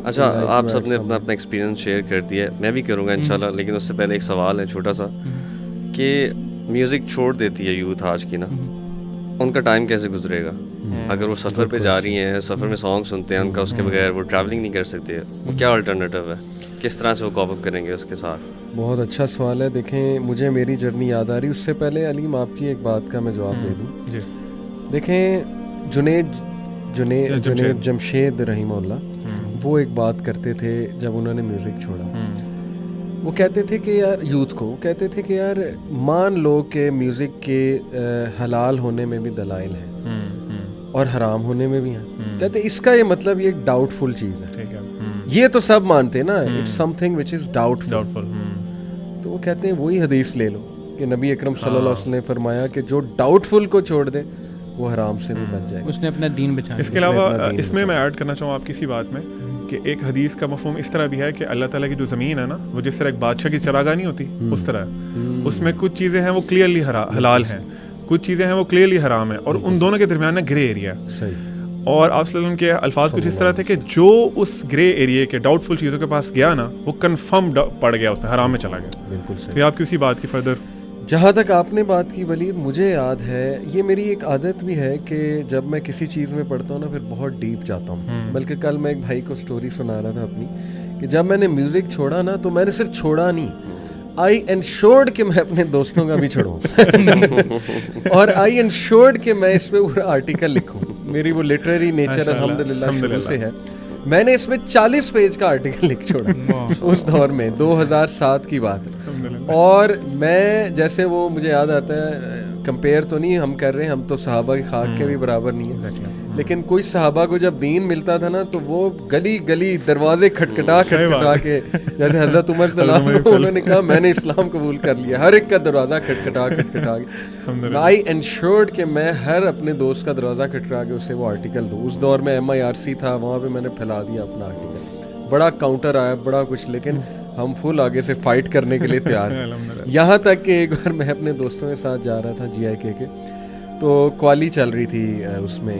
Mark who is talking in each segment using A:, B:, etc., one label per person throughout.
A: اچھا آپ سب نے اپنا ایکسپیرینس شیئر کر دیا ہے, میں بھی کروں گا انشاءاللہ, لیکن اس سے پہلے ایک سوال ہے چھوٹا سا کہ میوزک چھوڑ دیتی ہے یوتھ آج کی نا, ان کا ٹائم کیسے گزرے گا؟ اگر وہ سفر پہ جا رہی ہیں, سفر میں سانگ سنتے ہیں ان کا, اس کے بغیر وہ ٹریولنگ نہیں کر سکتے, وہ کیا الٹرنیٹیو ہے, کس طرح سے وہ کوپ اپ کریں گے اس کے ساتھ؟
B: بہت اچھا سوال ہے. دیکھیں مجھے میری جرنی یاد آ رہی, اس سے پہلے علیم آپ کی ایک بات کا میں جواب دے دوں. دیکھیں جنید جمشید رحمہ اللہ, وہ ایک بات کرتے تھے جب انہوں نے میوزک چھوڑا. وہ کہتے تھے کہ یار یوتھ کو, وہ کہتے تھے کہ یار مان لو کہ میوزک کے حلال ہونے میں بھی دلائل ہیں اور حرام ہونے میں بھی ہیں. کہتے اس کا یہ مطلب یہ ایک ڈاؤٹ فل چیز ہے. یہ تو سب مانتے نا, it's something which is doubtful. تو وہ کہتے ہیں وہی حدیث لے لو کہ نبی اکرم صلی اللہ علیہ وسلم نے فرمایا کہ جو ڈاؤٹ فل کو چھوڑ دے وہ حرام سے بھی بچ جائے,
C: اس نے اپنا دین بچایا.
D: اس کے علاوہ اس میں ایڈ کرنا چاہوں آپ کسی بات میں کہ ایک حدیث کا مفہوم اس طرح بھی ہے کہ اللہ تعالیٰ کی جو زمین ہے نا, وہ جس طرح ایک بادشاہ کی چراگاہ نہیں ہوتی, اس طرح اس میں کچھ چیزیں ہیں وہ کلیئرلی حلال ہیں, کچھ چیزیں ہیں وہ کلیئرلی حرام ہیں, اور ان دونوں کے درمیان گرے ایریا ہے. اور آپ صلی اللہ علیہ وسلم کے الفاظ کچھ اس طرح تھے کہ جو اس گرے ایریے کے ڈاؤٹ فل چیزوں کے پاس گیا نا, وہ کنفرم پڑ گیا, اس میں حرام میں چلا گیا.
B: بالکل
D: صحیح. تو آپ کی اسی بات کی فردر
B: جہاں تک آپ نے بات کی ولید, مجھے یاد ہے, یہ میری ایک عادت بھی ہے کہ جب میں کسی چیز میں پڑھتا ہوں نا پھر بہت ڈیپ جاتا ہوں. بلکہ کل میں ایک بھائی کو سٹوری سنا رہا تھا اپنی, کہ جب میں نے میوزک چھوڑا نا تو میں نے صرف چھوڑا نہیں, آئی انشورڈ کہ میں اپنے دوستوں کا بھی چھوڑوں, اور آئی انشورڈ کہ میں اس پہ پورا آرٹیکل لکھوں. میری وہ لٹریری نیچر الحمدللہ شروع سے ہے. میں نے اس میں 40 پیج کا آرٹیکل لکھ چھوڑا اس دور میں, 2007 کی بات ہے. اور میں جیسے وہ مجھے یاد آتا ہے, کمپیئر تو نہیں ہم کر رہے ہیں, ہم تو صحابہ کی خاک کے بھی برابر نہیں ہیں, لیکن کوئی صحابہ کو جب دین ملتا تھا نا تو وہ گلی گلی دروازے کھٹکھٹا کے, جیسے حضرت عمر صلی اللہ علیہ وسلم انہوں نے کہا میں نے اسلام قبول کر لیا, ہر ایک کا دروازہ کھٹکھٹا کے آئی انشورڈ کہ میں ہر اپنے دوست کا دروازہ کھٹکھٹا کے اسے وہ آرٹیکل دوں. اس دور میں MIRC تھا, وہاں پہ میں نے پھیلا دیا اپنا آرٹیکل, بڑا کاؤنٹر آیا, بڑا کچھ, لیکن ہم فل آگے سے فائٹ کرنے کے لیے تیار ہیں. یہاں تک کہ ایک بار میں اپنے دوستوں کے ساتھ جا رہا تھا GIK کے, تو کوالی چل رہی تھی اس میں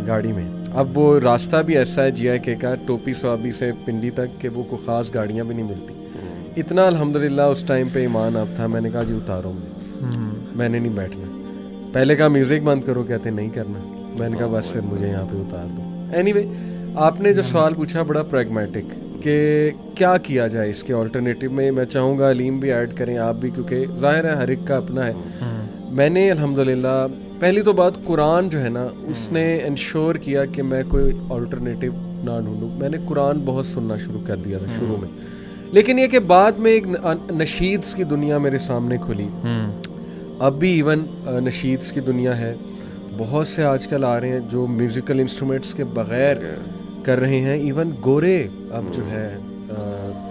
B: گاڑی میں. اب وہ راستہ بھی ایسا ہے GIK کا, ٹوپی سوابی سے پنڈی تک, کہ وہ کوئی خاص گاڑیاں بھی نہیں ملتی. اتنا الحمدللہ اس ٹائم پہ ایمان اب تھا, میں نے کہا جی اتارو میں نے نہیں بیٹھنا. پہلے کہا میوزک بند کرو, کہتے نہیں کرنا. میں نے کہا بس پھر مجھے یہاں پہ اتار دو. اینی وے, آپ نے جو سوال پوچھا بڑا پریگمیٹک کہ کیا کیا جائے اس کے آلٹرنیٹیو میں, میں چاہوں گا علیم بھی ایڈ کریں, آپ بھی, کیونکہ ظاہر ہے ہر ایک کا اپنا ہے. میں نے الحمدللہ پہلی تو بات قرآن جو ہے نا, اس نے انشور کیا کہ میں کوئی آلٹرنیٹیو نہ ڈھونڈوں. میں نے قرآن بہت سننا شروع کر دیا تھا شروع میں, لیکن یہ کہ بعد میں ایک نشیدس کی دنیا میرے سامنے کھلی. اب بھی ایون نشیدس کی دنیا ہے, بہت سے آج کل آ رہے ہیں جو میوزیکل انسٹرومنٹس کے بغیر کر رہے ہیں. ایون گورے اب جو ہے,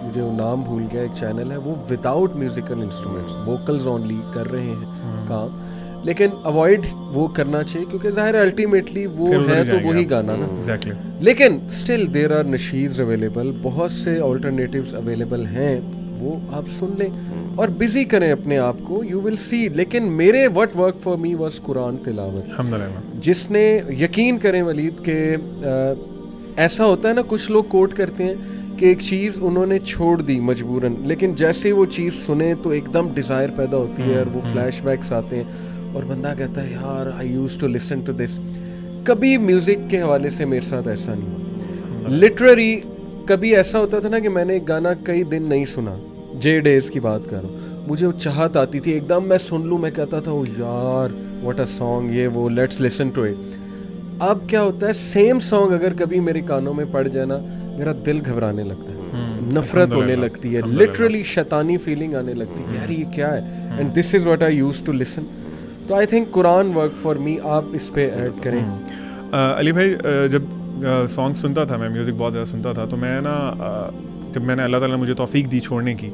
B: مجھے وہ نام بھول گیا, ایک چینل ہے, وہ without musical instruments vocals only کر رہے ہیں کام. لیکن اوائڈ وہ کرنا چاہیے, کیونکہ ظاہر ہے الٹیمیٹلی وہ ہے تو وہی گانا نا. لیکن اسٹل دیر آر نشیدز اویلیبل, بہت سے آلٹرنیٹیوز اویلیبل ہیں, وہ آپ سن لیں اور بزی کریں اپنے آپ کو, یو ول سی. لیکن میرے what work for me was Quran تلاوت, جس نے یقین کریں ولید کہ ایسا ہوتا ہے نا, کچھ لوگ کوٹ کرتے ہیں کہ ایک چیز انہوں نے چھوڑ دی مجبوراً, لیکن جیسے وہ چیز سنے تو ایک دم ڈیزائر پیدا ہوتی ہے, اور وہ فلیش بیکس آتے ہیں, اور بندہ کہتا ہے یار I use to listen to this. کبھی میوزک کے حوالے سے میرے ساتھ ایسا نہیں ہوا. لٹرری کبھی ایسا ہوتا تھا نا کہ میں نے ایک گانا کئی دن نہیں سنا, جے ڈیز کی بات کر رہا ہوں, مجھے وہ چاہت آتی تھی ایک دم میں سن لوں, میں کہتا تھا او یار واٹ اے سانگ, یہ وہ لیٹس لسن ٹو اٹ. اب کیا ہوتا ہے, سیم سانگ اگر کبھی میرے کانوں میں پڑ جائے نا, میرا دل گھبرانے لگتا ہے, نفرت ہونے لگتی ہے, لٹرلی شیطانی فیلنگ آنے لگتی ہے, یار یہ کیا ہے, and this is what I use to listen. تو I think Quran work for me, آپ اس پہ ایڈ کریں.
D: علی بھائی, جب سانگ سنتا تھا, میں میوزک بہت زیادہ سنتا تھا, تو میں نا جب میں نے اللہ تعالیٰ نے مجھے توفیق دی چھوڑنے کی,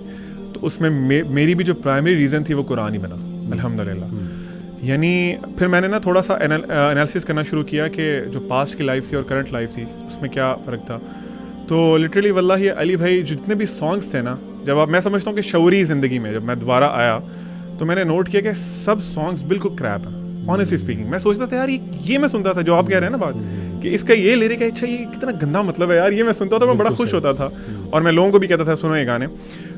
D: تو اس میں میری بھی جو پرائمری ریزن تھی وہ قرآن ہی بنا الحمدللہ. یعنی پھر میں نے نا تھوڑا سا انالیسس کرنا شروع کیا کہ جو پاسٹ کی لائف تھی اور کرنٹ لائف تھی اس میں کیا فرق تھا. تو لٹرلی واللہ علی بھائی جتنے بھی سانگس تھے نا, جب آپ, میں سمجھتا ہوں کہ شعوری زندگی میں جب میں دوبارہ آیا تو میں نے نوٹ کیا کہ سب سانگس بالکل کریپ ہیں. آنیسٹلی اسپیکنگ میں سوچتا تھا یار یہ میں سنتا تھا جو آپ کہہ رہے ہیں نا بات, کہ اس کا یہ لیرک ہے, اچھا یہ کتنا گندا مطلب ہے یار, یہ میں سنتا تھا, میں بڑا خوش ہوتا تھا, اور میں لوگوں کو بھی کہتا تھا سنو یہ گانے.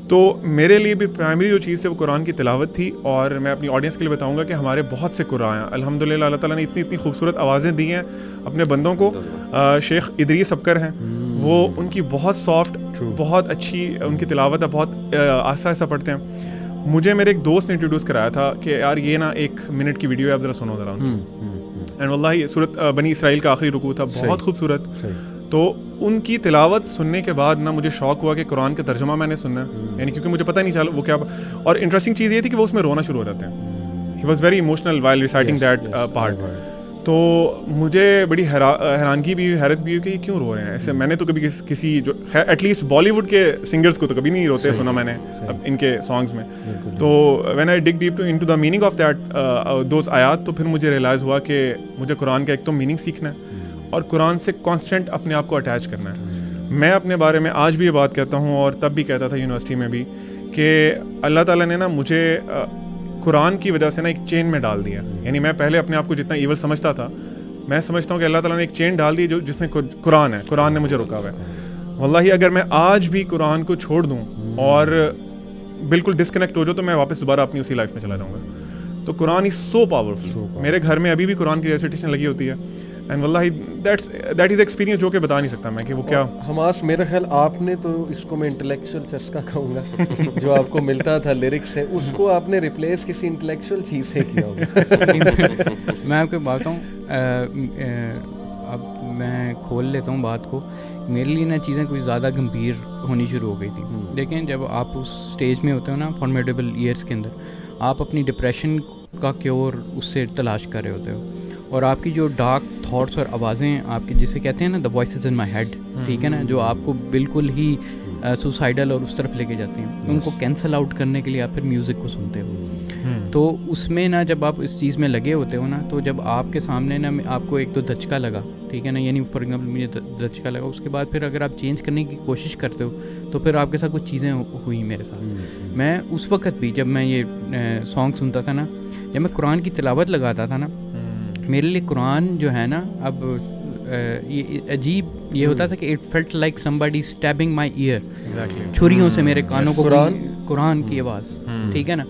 D: تو میرے لیے بھی پرائمری جو چیز تھی وہ قرآن کی تلاوت تھی. اور میں اپنی آڈینس کے لیے بتاؤں گا کہ ہمارے بہت سے قرآن ہیں الحمدللہ, اللہ تعالیٰ نے اتنی خوبصورت آوازیں دی ہیں اپنے بندوں کو. شیخ ادریس ابکر ہیں, وہ ان کی بہت سافٹ, بہت اچھی ان کی تلاوت ہے, بہت آہستہ آہستہ پڑھتے ہیں. مجھے میرے ایک دوست نے انٹروڈیوس کرایا تھا کہ یار یہ نا 1 منٹ کی ویڈیو ہے, آپ ذرا سنو ذرا. اینڈ واللہ سورۃ بنی اسرائیل کا آخری رکوع تھا, بہت خوبصورت. تو ان کی تلاوت سننے کے بعد نا مجھے شوق ہوا کہ قرآن کا ترجمہ میں نے سننا ہے, یعنی کیونکہ مجھے پتہ نہیں چلا وہ کیا. اور انٹرسٹنگ چیز یہ تھی کہ وہ اس میں رونا شروع ہو جاتے ہیں. He was very emotional while reciting that part. تو مجھے بڑی حیرانگی بھی ہوئی, حیرت بھی ہوئی کہ یہ کیوں رو رہے ہیں ایسے. میں نے تو کبھی کسی جو ایٹ لیسٹ بالی ووڈ کے سنگرس کو تو کبھی نہیں روتے سنا میں نے ان کے سانگس میں. تو when I ڈگ deep into the meaning of that those آیات, تو پھر مجھے ریئلائز ہوا کہ مجھے قرآن کا ایک تو میننگ سیکھنا ہے اور قرآن سے کانسٹنٹ اپنے آپ کو اٹیچ کرنا ہے. میں اپنے بارے میں آج بھی یہ بات کہتا ہوں اور تب بھی کہتا تھا یونیورسٹی میں بھی, کہ اللہ تعالیٰ نے نا مجھے قرآن کی وجہ سے نا ایک چین میں ڈال دیا. یعنی میں پہلے اپنے آپ کو جتنا ایول سمجھتا تھا, میں سمجھتا ہوں کہ اللہ تعالیٰ نے ایک چین ڈال دی جس میں قرآن ہے, قرآن نے مجھے روکا ہوا ہے. واللہ اگر میں آج بھی قرآن کو چھوڑ دوں اور بالکل ڈسکنیکٹ ہو جاؤ تو میں واپس دوبارہ اپنی اسی لائف میں چلا جاؤں گا. تو قرآن از سو پاورفل. میرے گھر میں ابھی بھی قرآن کی ریسیٹیشن لگی ہوتی ہے. اینڈ واللہ دیٹ از ایکسپیرینس جو کہ بتا نہیں سکتا میں کہ وہ کیا.
B: حماس, میرا خیال آپ نے تو اس کو میں انٹلیکچوئل چسکا کہوں گا جو آپ کو ملتا تھا لیرکس سے, اس کو آپ نے ریپلیس کسی انٹلیکچوئل چیز سے کیا ہوگا.
C: میں آپ کو بات ہوں, اب میں کھول لیتا ہوں بات کو. میرے لیے نا چیزیں کچھ زیادہ گمبھیر ہونی شروع ہو گئی تھی. دیکھیں جب آپ اس اسٹیج میں ہوتے ہو نا فارمیڈیبل ایئرس کے اندر, آپ اپنی ڈپریشن کا کیور اس سے تلاش کر رہے ہوتے ہو, اور آپ کی جو ڈارک تھاٹس اور آوازیں آپ کی جسے کہتے ہیں نا دا وائسز ان مائی ہیڈ, ٹھیک ہے نا, جو آپ کو بالکل ہی سوسائڈل اور اس طرف لے کے جاتے ہیں, ان کو کینسل آؤٹ کرنے کے لیے آپ پھر میوزک کو سنتے ہو. تو اس میں نا جب آپ اس چیز میں لگے ہوتے ہو نا, تو جب آپ کے سامنے نا آپ کو ایک تو دھچکا لگا, ٹھیک ہے نا, یعنی فار ایگزامپل مجھے دھچکا لگا, اس کے بعد پھر اگر آپ چینج کرنے کی کوشش کرتے ہو تو پھر آپ کے ساتھ کچھ چیزیں ہوئیں میرے ساتھ. میں اس وقت بھی جب میں یہ سانگ سنتا تھا نا, جب میں قرآن کی تلاوت لگاتا تھا نا, میرے لیے قرآن جو ہے نا اب یہ عجیب یہ ہوتا تھا کہ it felt like somebody stabbing my ear, چھریوں سے میرے کانوں کو قرآن کی آواز, ٹھیک ہے نا,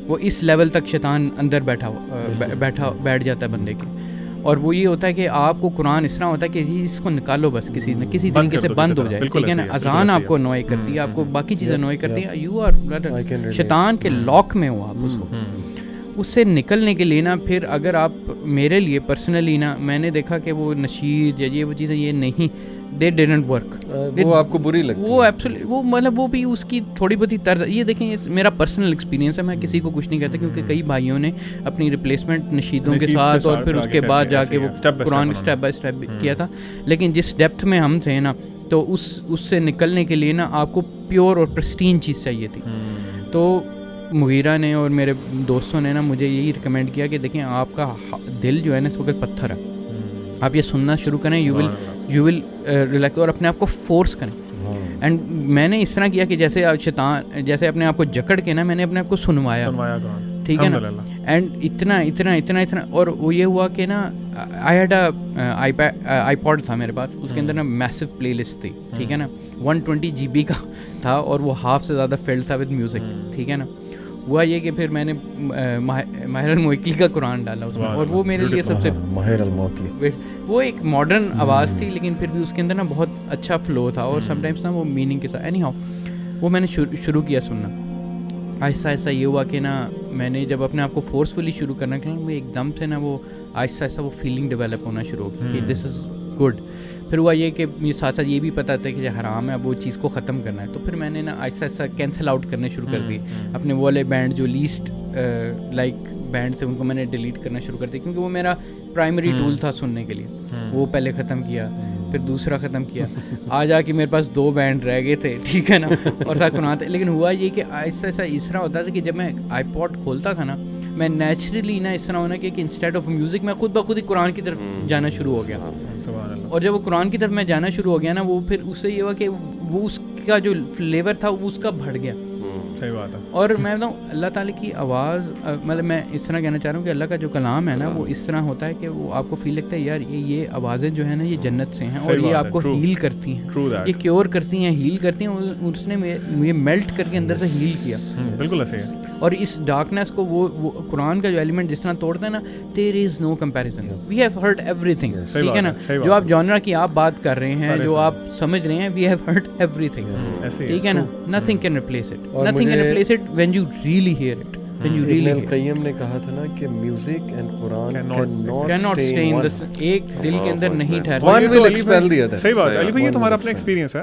C: وہ اس لیول تک شیطان اندر بیٹھ جاتا ہے بندے کے. اور وہ یہ ہوتا ہے کہ آپ کو قرآن اس طرح ہوتا ہے کہ اس کو نکالو بس کسی نہ کسی طریقے سے بند ہو جائے, ٹھیک ہے نا. اذان آپ کو انوائے کرتی ہے, آپ کو باقی چیزیں انوائے کرتی ہیں, یو آر شیطان کے لاک میں ہو آپ اس کو. اس سے نکلنے کے لیے نا پھر اگر آپ میرے لیے پرسنلی نا, میں نے دیکھا کہ وہ نشید یا یہ وہ چیزیں یہ نہیں, دے ڈیڈنٹ ورک,
B: وہ آپ کو بری لگتی,
C: وہ ایبسولوٹ, وہ مطلب وہ بھی اس کی تھوڑی بہت ہی طرز. یہ دیکھیں میرا پرسنل ایکسپیرینس ہے, میں کسی کو کچھ نہیں کہتا, کیونکہ کئی بھائیوں نے اپنی ریپلیسمنٹ نشیدوں کے ساتھ اور پھر اس کے بعد جا کے وہ قرآن اسٹیپ بائی اسٹیپ کیا تھا. لیکن جس ڈیپتھ میں ہم تھے نا, تو اس سے نکلنے کے لیے نا آپ کو پیور اور پرسٹین چیز چاہیے تھی. تو مغیرہ نے اور میرے دوستوں نے نا مجھے یہی ریکمینڈ کیا کہ دیکھیں آپ کا دل جو ہے نا اس وقت پتھر ہے, آپ یہ سننا شروع کریں, یو ول ریلیکس, اور اپنے آپ کو فورس کریں. اینڈ میں نے اس طرح کیا کہ جیسے شیطان جیسے اپنے آپ کو جکڑ کے نا میں نے اپنے آپ کو سنوایا, ٹھیک ہے نا. اینڈ اتنا اور وہ یہ ہوا کہ نا آئی ہیڈ آئی پوڈ تھا میرے پاس, اس کے اندر نا میسو پلے لسٹ تھی, ٹھیک ہے نا, 120 GB کا تھا, اور وہ ہاف سے زیادہ فلڈ تھا ود میوزک, ٹھیک ہے نا. ہوا یہ کہ پھر میں نے ماہر الموکلی کا قرآن ڈالا اس میں, اور وہ میرے لیے سب سے
B: ماہر الموکلی,
C: وہ ایک ماڈرن آواز تھی لیکن پھر بھی اس کے اندر نا بہت اچھا فلو تھا, اور سم ٹائمس نا وہ میننگ کے ساتھ. اینی ہاؤ وہ میں نے شروع کیا سننا. آہستہ آہستہ یہ ہوا کہ نا میں نے جب اپنے آپ کو فورسفلی شروع کرنا کہ وہ ایک دم سے نا وہ آہستہ آہستہ وہ فیلنگ ڈیولپ ہونا شروع ہو گئی کہ دس از گڈ. پھر ہوا یہ کہ مجھے ساتھ ساتھ یہ بھی پتہ تھا کہ حرام ہے, اب وہ چیز کو ختم کرنا ہے. تو پھر میں نے نا آہستہ آہستہ کینسل آؤٹ کرنے شروع کر دی اپنے والے بینڈ جو لیسٹ لائک بینڈ سے, ان کو میں نے ڈیلیٹ کرنا شروع کر دیا, کیونکہ وہ میرا پرائمری ٹول تھا سننے کے لیے. وہ پہلے ختم کیا, پھر دوسرا ختم کیا, آج آ کے میرے پاس 2 بینڈ رہ گئے تھے, ٹھیک ہے نا, اور ساتھ قرآن تھے. لیکن ہوا یہ کہ آہستہ آہستہ اس طرح ہوتا تھا کہ جب میں آئی پوڈ کھولتا تھا نا, میں نیچرلی نا اس طرح ہونا کہ انسٹیڈ آف میوزک میں خود بخود ہی قرآن کی طرف جانا شروع ہو گیا. اور جب وہ قرآن کی طرف میں جانا شروع ہو گیا نا, وہ پھر اس سے یہ ہوا کہ وہ اس کا جو فلیور تھا وہ اس کا بڑھ گیا,
D: صحیح بات ہے.
C: اور میں بتاؤں اللہ تعالیٰ کی آواز مطلب میں اس طرح کہنا چاہ رہا ہوں کہ اللہ کا جو کلام ہے نا وہ اس طرح ہوتا ہے کہ وہ آپ کو فیل لگتا ہے یار یہ آوازیں جو ہیں نا یہ جنت سے ہیں اور یہ آپ کو ہیل کرتی ہیں, یہ کیور کرتی ہیں, ہیل کرتی ہیں. اس نے مجھے میلٹ کر کے اندر سے ہیل کیا.
D: بالکل ایسے ہے.
C: اور اس ڈارکنیس کو وہ قرآن کا جو ایلیمنٹ جس طرح توڑتا ہے نا, there is no comparison. We have heard every thing, ٹھیک ہے نا, جو آپ جانرا کی آپ بات کر رہے ہیں, جو آپ سمجھ رہے ہیں, we have heard every thing, ٹھیک ہے نا. Nothing can replace it, nothing can replace it when you really hear it.
B: ابن القیم نے کہا تھا نا کہ میوزک اینڈ قرآن
C: cannot stay in the ایک دل کے اندر نہیں ٹھہرتا.
B: One will expel the other.
D: صحیح بات ہے علی بھائی, یہ تمہارا اپنا ایکسپیرینس ہے.